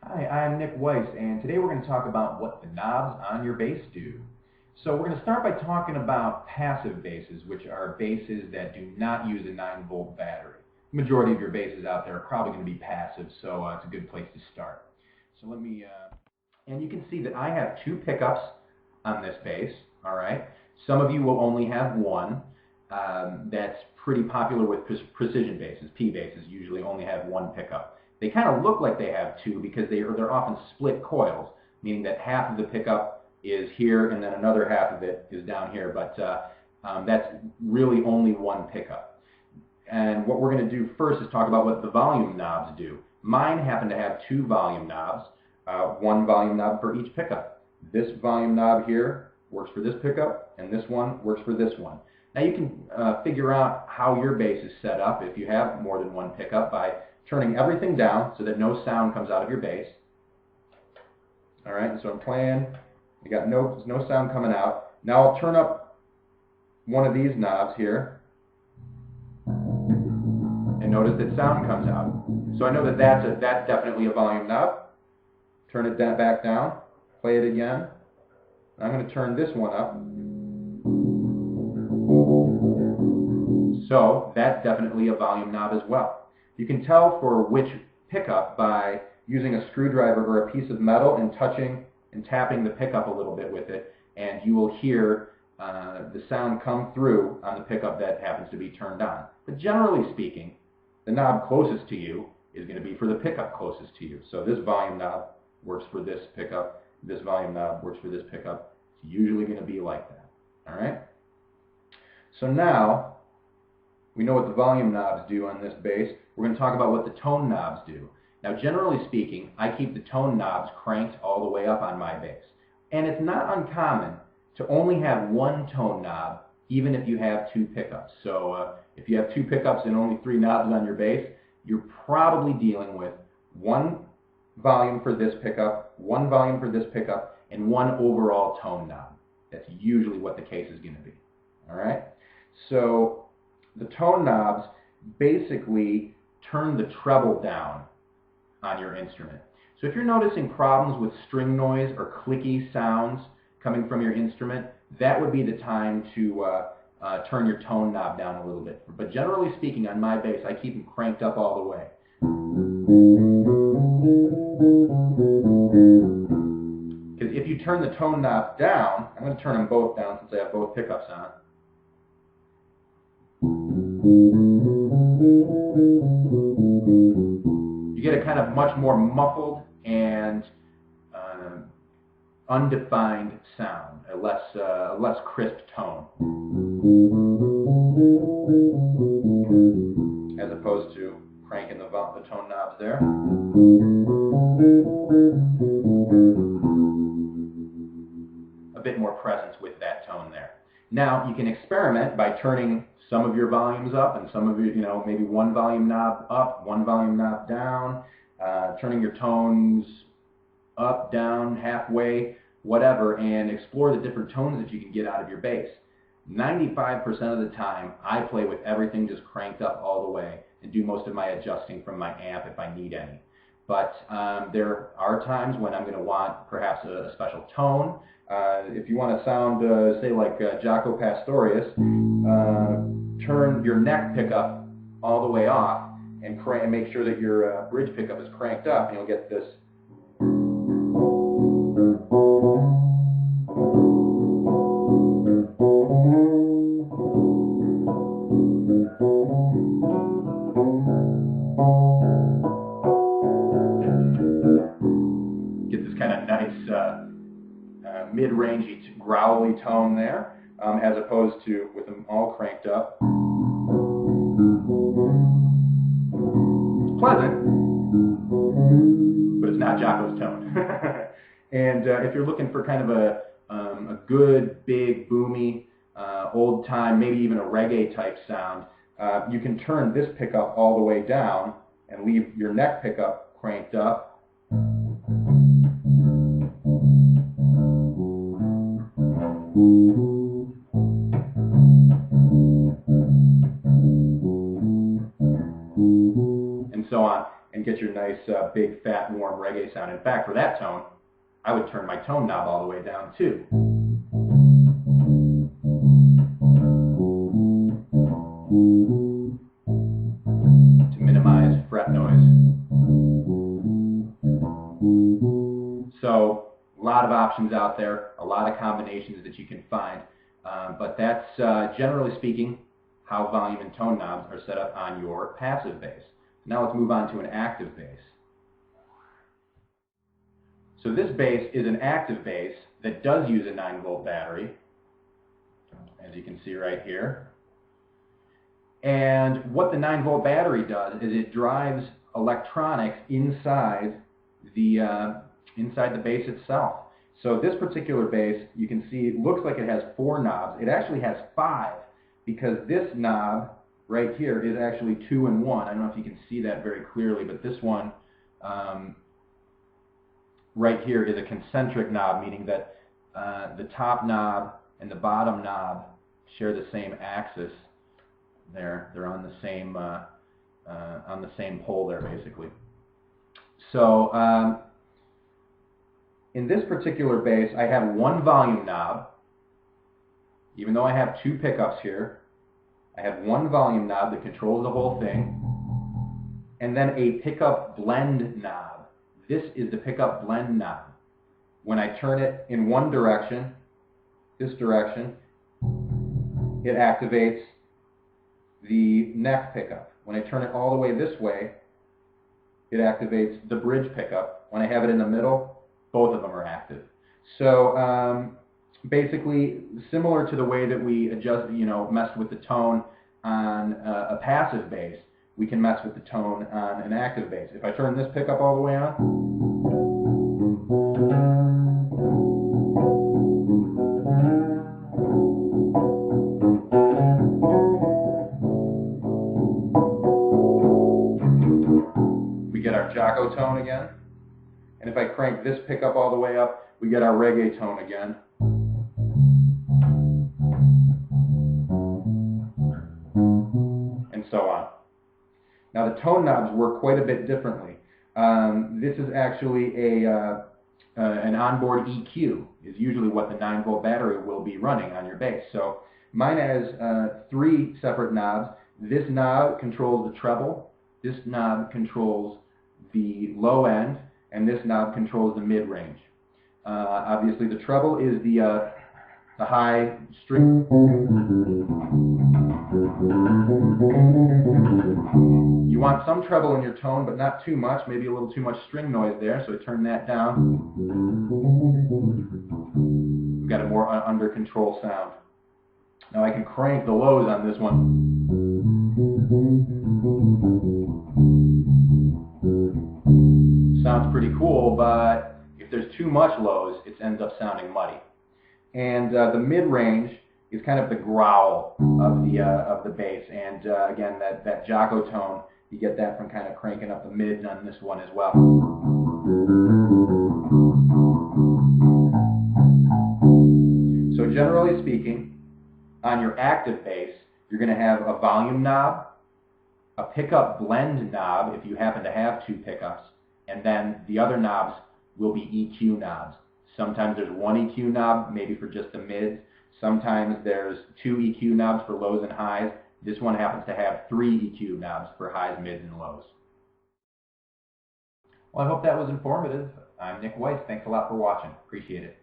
Hi, I'm Nick Weiss, and today we're going to talk about what the knobs on your bass do. So we're going to start by talking about passive basses, which are basses that do not use a 9-volt battery. The majority of your basses out there are probably going to be passive, so it's a good place to start. So and you can see that I have 2 pickups on this bass, all right? Some of you will only have one. That's pretty popular with precision basses. P basses usually only have 1 pickup. They kind of look like they have 2 because they're often split coils, meaning that half of the pickup is here and then another half of it is down here, but that's really only 1 pickup. And what we're going to do first is talk about what the volume knobs do. Mine happen to have 2 volume knobs, 1 volume knob for each pickup. This volume knob here works for this pickup, and this one works for this one. Now you can figure out how your bass is set up if you have more than 1 pickup by turning everything down so that no sound comes out of your bass. All right, so I'm playing, you got no sound coming out. Now I'll turn up one of these knobs here, and notice that sound comes out. So I know that that's definitely a volume knob. Turn it back down, play it again. I'm going to turn this one up. So that's definitely a volume knob as well. You can tell for which pickup by using a screwdriver or a piece of metal and touching and tapping the pickup a little bit with it, and you will hear the sound come through on the pickup that happens to be turned on. But generally speaking, the knob closest to you is going to be for the pickup closest to you. So this volume knob works for this pickup, this volume knob works for this pickup. It's usually going to be like that. All right? So now we know what the volume knobs do on this bass. We're going to talk about what the tone knobs do. Now, generally speaking, I keep the tone knobs cranked all the way up on my bass. And it's not uncommon to only have 1 tone knob, even if you have 2 pickups. So if you have 2 pickups and only 3 knobs on your bass, you're probably dealing with 1 volume for this pickup, 1 volume for this pickup, and 1 overall tone knob. That's usually what the case is going to be. All right? So the tone knobs basically turn the treble down on your instrument. So if you're noticing problems with string noise or clicky sounds coming from your instrument, that would be the time to turn your tone knob down a little bit. But generally speaking, on my bass, I keep them cranked up all the way. Because if you turn the tone knob down, I'm going to turn them both down since I have both pickups on. You get a kind of much more muffled and undefined sound, a less crisp tone, as opposed to cranking the tone knobs there. A bit more presence with that tone there. Now you can experiment by turning some of your volumes up and some of your, maybe 1 volume knob up, 1 volume knob down, turning your tones up, down, halfway, whatever, and explore the different tones that you can get out of your bass. 95% of the time, I play with everything just cranked up all the way and do most of my adjusting from my amp if I need any. But there are times when I'm going to want perhaps a special tone. If you want to sound, say, like Jaco Pastorius, turn your neck pickup all the way off and make sure that your bridge pickup is cranked up, and you'll get this. Get this kind of nice mid-rangey, growly tone there, as opposed to with them all cranked up. It's pleasant, but it's not Jaco's tone. And if you're looking for kind of a good, big, boomy, old-time, maybe even a reggae-type sound, you can turn this pickup all the way down and leave your neck pickup cranked up. And so on. and get your nice big, fat, warm reggae sound. In fact, for that tone, I would turn my tone knob all the way down too. To minimize fret noise. So, a lot of options out there, a lot of combinations that you can find, but that's generally speaking how volume and tone knobs are set up on your passive bass. Now let's move on to an active bass. So this bass is an active bass that does use a 9-volt battery, as you can see right here. And what the 9-volt battery does is it drives electronics inside the bass itself. So this particular bass, you can see, it looks like it has 4 knobs. It actually has 5, because this knob right here is actually 2 in 1. I don't know if you can see that very clearly, but this one right here is a concentric knob, meaning that the top knob and the bottom knob share the same axis. They're on the same pole there, basically. So in this particular bass, I have 1 volume knob. Even though I have 2 pickups here, I have 1 volume knob that controls the whole thing, and then a pickup blend knob. This is the pickup blend knob. When I turn it in one direction, this direction, it activates the neck pickup. When I turn it all the way this way, it activates the bridge pickup. When I have it in the middle, both of them are active. So basically, similar to the way that we adjust, messed with the tone on a passive bass, we can mess with the tone on an active bass. If I turn this pickup all the way on, we get our Jaco tone again. And if I crank this pickup all the way up, we get our reggae tone again. And so on. Now the tone knobs work quite a bit differently. This is actually an onboard EQ, is usually what the 9-volt battery will be running on your bass. So mine has 3 separate knobs. This knob controls the treble, this knob controls the low end, and this knob controls the mid-range. Obviously the treble is the high string. You want some treble in your tone, but not too much, maybe a little too much string noise there, so I turn that down. We've got a more under control sound. Now I can crank the lows on this one. Sounds pretty cool, but if there's too much lows, it ends up sounding muddy. And the mid-range is kind of the growl of the bass. And again, that Jaco tone, you get that from kind of cranking up the mid on this one as well. So generally speaking, on your active bass, you're going to have a volume knob, a pickup blend knob if you happen to have 2 pickups, and then the other knobs will be EQ knobs. Sometimes there's 1 EQ knob, maybe for just the mids. Sometimes there's 2 EQ knobs for lows and highs. This one happens to have 3 EQ knobs for highs, mids, and lows. Well, I hope that was informative. I'm Nick Weiss. Thanks a lot for watching. Appreciate it.